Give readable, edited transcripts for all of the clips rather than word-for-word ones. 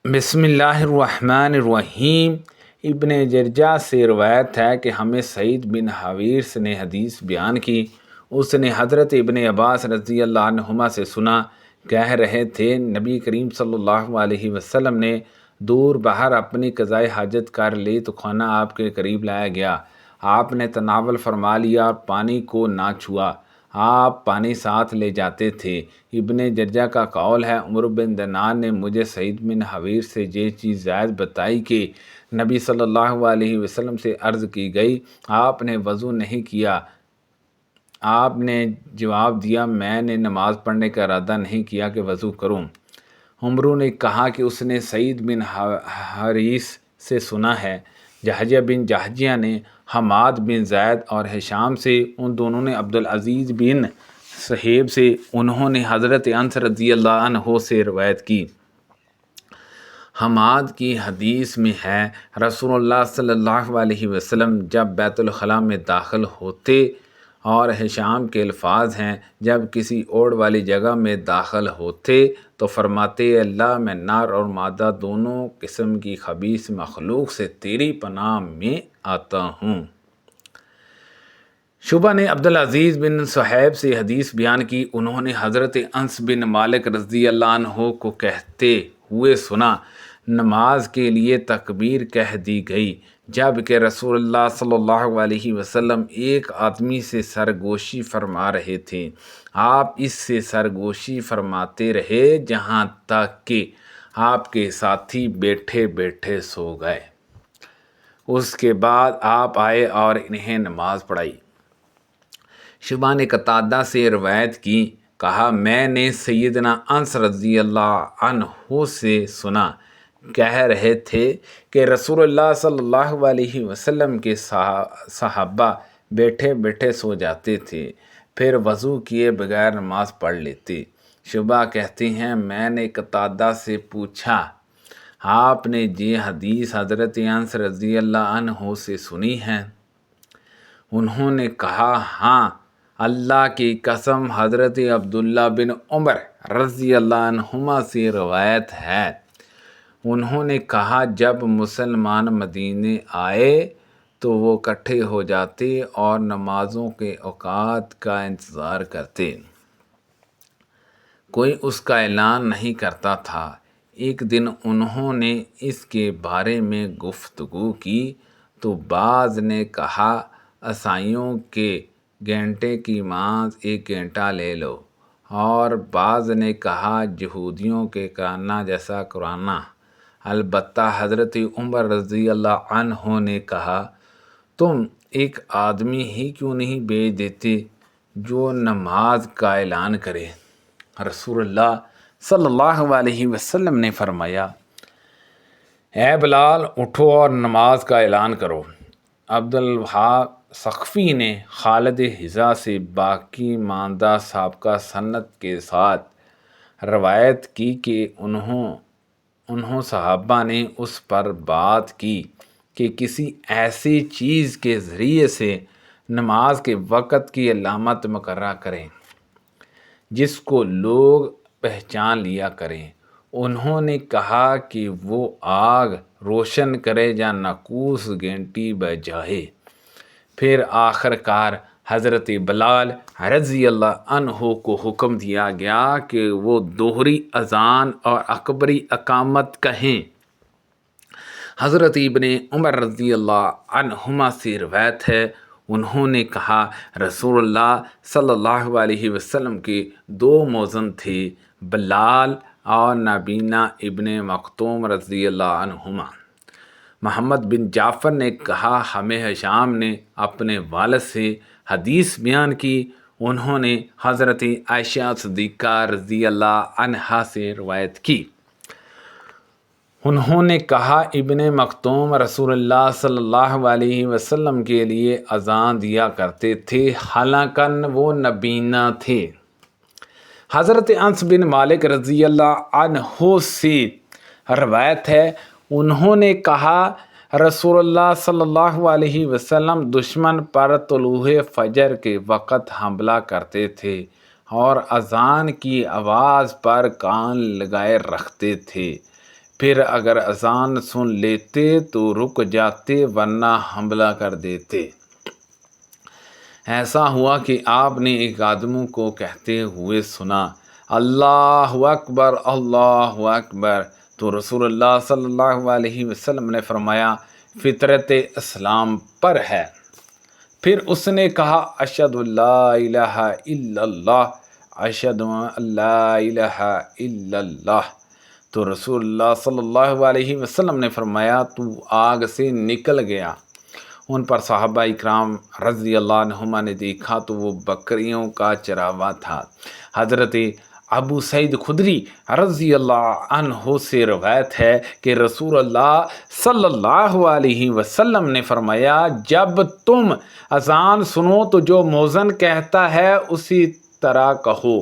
बिस्मिल्लाहिर्रहमानिर्रहीम। इब्न जरजा से रवायत है कि हमें सईद बिन हवीस ने हदीस बयान की। उसने हज़रत इब्न अब्बास रज़ी अल्लाह अन्हुमा से सुना, कह रहे थे नबी करीम सल्लल्लाहु अलैहि वसल्लम ने दूर बाहर अपनी क़ज़ाए हाजत कर ली तो खाना आपके करीब लाया गया। आपने तनावल फरमा लिया और पानी को ना छुआ। आप पानी साथ ले जाते थे। इब्न जरजा का कौल है, उमर बिन दनान ने मुझे सईद बिन हवीर से ये चीज़ ज़ायद बताई कि नबी सल्लल्लाहु अलैहि वसल्लम से अर्ज़ की गई, आपने वज़ू नहीं किया? आपने जवाब दिया, मैंने नमाज़ पढ़ने का इरादा नहीं किया कि वज़ू करूँ। उमरू ने कहा कि उसने सईद बिन हरीस से सुना है। जहजिया बिन जहजिया ने हमाद बिन ज़ैद और हिशाम से, उन दोनों ने अब्दुल अज़ीज़ बिन सहेब से, उन्होंने हज़रत अनस रज़ी अल्लाह अन्हो से रवायत की। हमाद की हदीस में है, रसूलुल्लाह सल्लल्लाहु अलैहि वसल्लम जब बैतुल खला में दाखिल होते, और हिशाम के अल्फाज हैं, जब किसी ओढ़ वाली जगह में दाखिल होते तो फरमाते, अल्लाह मैं नार और मादा दोनों किस्म की खबीस मखलूक से तेरी पनाह में आता हूँ। शुबा ने अब्दुल अज़ीज़ बिन सुहैब से हदीस बयान की। उन्होंने हज़रत अंस बिन मालिक रज़ी अल्लाह अन्हो को कहते हुए सुना, नमाज के लिए तकबीर कह दी गई, जबकि रसूलुल्लाह सल्लल्लाहु अलैहि वसल्लम एक आदमी से सरगोशी फरमा रहे थे। आप इससे सरगोशी फरमाते रहे जहाँ तक कि आपके साथी बैठे बैठे सो गए। उसके बाद आप आए और इन्हें नमाज पढ़ाई। शुबा ने कतादा से रवायत की, कहा मैंने सैयदना अंस रज़ी अल्लाह अन्हु से सुना, कह रहे थे कि रसूलुल्लाह सल्लल्लाहु अलैहि वसल्लम के सहाबा बैठे बैठे सो जाते थे, फिर वज़ू किए बगैर नमाज पढ़ लेते। शुबा कहती हैं, मैंने कतादा से पूछा, आपने ये हदीस हज़रत अंस रज़ी अल्लाह अन्हु से सुनी है? उन्होंने कहा, हाँ, अल्लाह की कसम हज़रत अब्दुल्ला बिन उमर रज़ी अल्लाह अन्हुमा से रवायत है। उन्होंने कहा, जब मुसलमान मदीने आए तो वो इकट्ठे हो जाते और नमाज़ों के औकात का इंतज़ार करते। कोई उसका ऐलान नहीं करता था। एक दिन उन्होंने इसके बारे में गुफ्तगू की तो बाज़ ने कहा, ईसाइयों के घंटे की मांस 1 घंटा ले लो, और बाज़ ने कहा यहूदियों के कराना जैसा कुराना। अलबत्ता हज़रत उमर रज़ी अल्लाह अन्हो ने कहा, तुम एक आदमी ही क्यों नहीं भेज देते जो नमाज का ऐलान करे? रसूलुल्लाह सल्लल्लाहु अलैहि वसल्लम ने फरमाया, ए बिलाल, उठो और नमाज का ऐलान करो। अब्दुल वहाब सख्फ़ी ने खालिद हिज़ा से बाकी मानदा साबका सन्नत के साथ रवायत की कि उन्हों सहाबा ने उस पर बात की कि किसी ऐसी चीज़ के ज़रिए से नमाज के वक़्त की अलामत मुकर्रर करें जिसको लोग पहचान लिया करें। उन्होंने कहा कि वो आग रोशन करे या नकूस घंटी बजाए। फिर आखिरकार हज़रत बिलाल रज़ी अल्लाह अन्हु को हुक्म दिया गया कि वो दोहरी अज़ान और अकबरी अकामत कहें। हज़रत इब्ने उमर रज़ी अल्लाह अन्हुमा से रवायत है, उन्होंने कहा, रसूलुल्लाह सल्लल्लाहु अलैहि वसल्लम के 2 मौज़न थे, बिलाल और नबीना इब्ने मखतूम रज़ी अल्लाह अन्हुमा। मोहम्मद बिन जाफ़र ने कहा, हमें हिशाम ने अपने वालिद से हदीस बयान की। उन्होंने हज़रत आयशा सिद्दीक़ा रज़ी अल्लाह अन्हा से रवायत की। उन्होंने कहा, इब्ने मखतूम रसूलुल्लाह सल्लल्लाहु अलैहि वसल्लम के लिए अज़ान दिया करते थे, हालांकि वो नबीना थे। हज़रत अंस बिन मालिक रज़ी अल्लाह अन्हु से रवायत है, उन्होंने कहा, रसूलुल्लाह सल्लल्लाहु अलैहि वसल्लम दुश्मन पर तुलूए फजर के वक़्त हमला करते थे और अज़ान की आवाज़ पर कान लगाए रखते थे। پھر اگر اذان سن لیتے تو رک جاتے ورنہ حملہ کر دیتے۔ ایسا ہوا کہ آپ نے ایک آدمی کو کہتے ہوئے سنا، اللہ اکبر اللہ اکبر، تو رسول اللہ صلی اللہ علیہ وسلم نے فرمایا فطرت اسلام پر ہے۔ پھر اس نے کہا اشہد ان لا الہ الا اللہ، اشہد ان لا الہ الا اللہ، تو رسول اللہ صلی اللہ علیہ وسلم نے فرمایا تو آگ سے نکل گیا۔ ان پر صحابہ اکرام رضی اللہ عنہما نے دیکھا تو وہ بکریوں کا چراوا تھا۔ حضرت ابو سعید خدری رضی اللہ عنہ سے روایت ہے کہ رسول اللہ صلی اللہ علیہ وسلم نے فرمایا جب تم اذان سنو تو جو مؤذن کہتا ہے اسی طرح کہو۔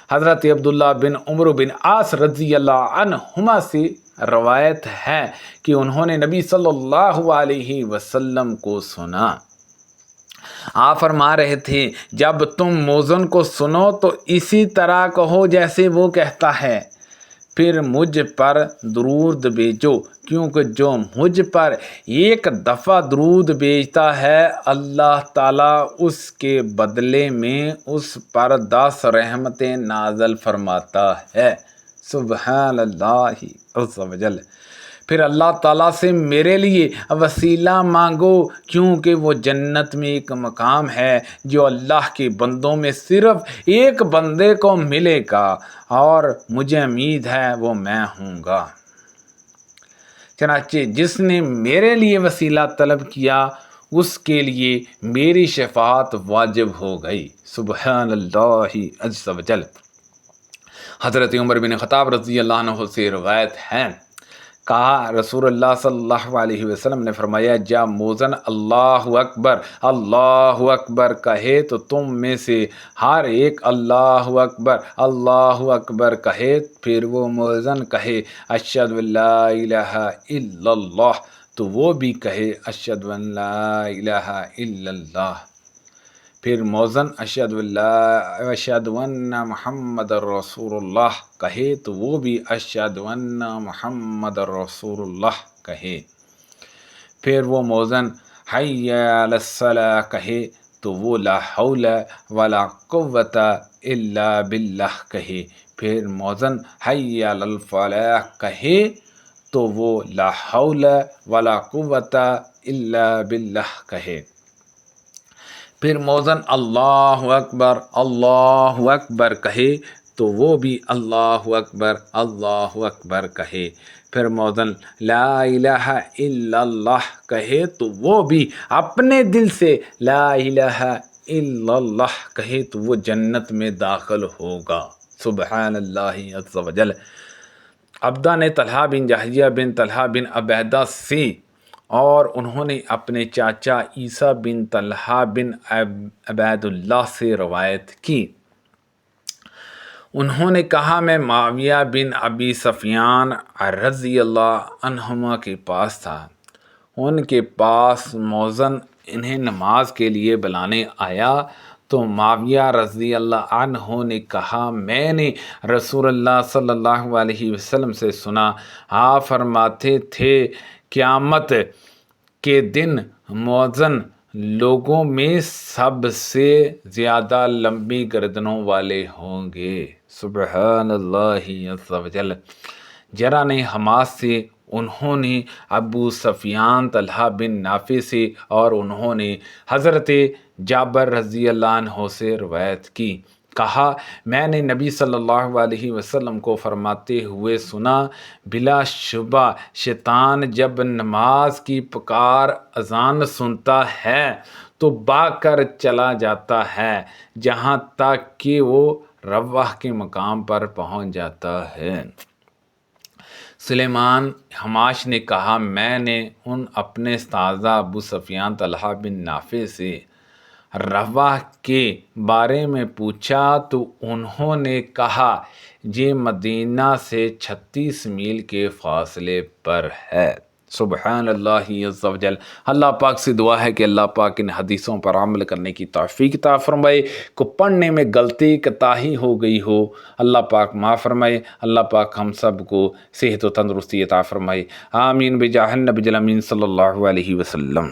حضرت عبداللہ بن عمرو بن عاص رضی اللہ عنہما سے روایت ہے کہ انہوں نے نبی صلی اللہ علیہ وسلم کو سنا، آپ فرما رہے تھے جب تم مؤذن کو سنو تو اسی طرح کہو جیسے وہ کہتا ہے، پھر مجھ پر درود بھیجو، کیونکہ جو مجھ پر ایک دفعہ درود بھیجتا ہے اللہ تعالیٰ اس کے بدلے میں اس پر 10 رحمتیں نازل فرماتا ہے۔ سبحان اللہ عز و جل۔ پھر اللہ تعالیٰ سے میرے لیے وسیلہ مانگو، کیونکہ وہ جنت میں ایک مقام ہے جو اللہ کے بندوں میں صرف ایک بندے کو ملے گا، اور مجھے امید ہے وہ میں ہوں گا۔ چنانچہ جس نے میرے لیے وسیلہ طلب کیا اس کے لیے میری شفاعت واجب ہو گئی۔ سبحان اللہ عز و جل۔ حضرت عمر بن خطاب رضی اللہ عنہ سے روایت ہے، کہا رسول اللہ صلی اللہ علیہ وسلم نے فرمایا جب مؤذن اللہ اکبر کہے تو تم میں سے ہر ایک اللہ اکبر کہے، پھر وہ مؤذن کہے اشہد ان لا الہ الا اللہ تو وہ بھی کہے اشہد ان لا الہ الا اللہ، پھر مؤذن اشہد ان محمد رسول اللہ کہے تو وہ بھی اشہد ان محمد رسول اللہ کہے، پھر وہ مؤذن حی علی الصلاۃ کہے تو وہ لا حول ولا قوت الا باللہ کہے، پھر مؤذن حی علی الفلاح کہے تو وہ لا حول ولا قوت الا باللہ کہے، پھر مؤذن اللہ اکبر کہے تو وہ بھی اللہ اکبر کہے، پھر مؤذن لا الہ الا اللہ کہے تو وہ بھی اپنے دل سے لا الہ الا اللہ کہے تو وہ جنت میں داخل ہوگا۔ سبحان اللہ عز و جل۔ عبدہ نے طلحہ بن جہیہ بن طلحہ بن عبیدہ سے اور انہوں نے اپنے چاچا عیسیٰ بن طلحہ بن عبید اللہ سے روایت کی، انہوں نے کہا میں معاویہ بن ابی سفیان رضی اللہ عنہما کے پاس تھا، ان کے پاس مؤذن انہیں نماز کے لیے بلانے آیا تو معاویہ رضی اللہ عنہ نے کہا میں نے رسول اللہ صلی اللہ علیہ وسلم سے سنا، آپ فرماتے تھے قیامت کے دن مؤذن لوگوں میں سب سے زیادہ لمبی گردنوں والے ہوں گے۔ سبحان اللہ عز و جل۔ جرہ نے حماس سے، انہوں نے ابو سفیان طلحہ بن نافع سے، اور انہوں نے حضرت جابر رضی اللہ عنہ سے روایت کی، کہا میں نے نبی صلی اللہ علیہ وسلم کو فرماتے ہوئے سنا بلا شبہ شیطان جب نماز کی پکار اذان سنتا ہے تو بھاگ کر چلا جاتا ہے جہاں تک کہ وہ رواح کے مقام پر پہنچ جاتا ہے۔ سلیمان حماش نے کہا میں نے ان اپنے استاذہ ابو سفیان طلحہ بن نافع سے رواح کے بارے میں پوچھا تو انہوں نے کہا یہ مدینہ سے 36 میل کے فاصلے پر ہے۔ سبحان اللہ عز و جل۔ اللہ پاک سے دعا ہے کہ اللہ پاک ان حدیثوں پر عمل کرنے کی توفیق عطا فرمائے۔ کو پڑھنے میں غلطی کوتاہی ہو گئی ہو، اللہ پاک معاف فرمائے۔ اللہ پاک ہم سب کو صحت و تندرستی عطا فرمائے۔ آمین بجاہ النبی الامین صلی اللہ علیہ وسلم۔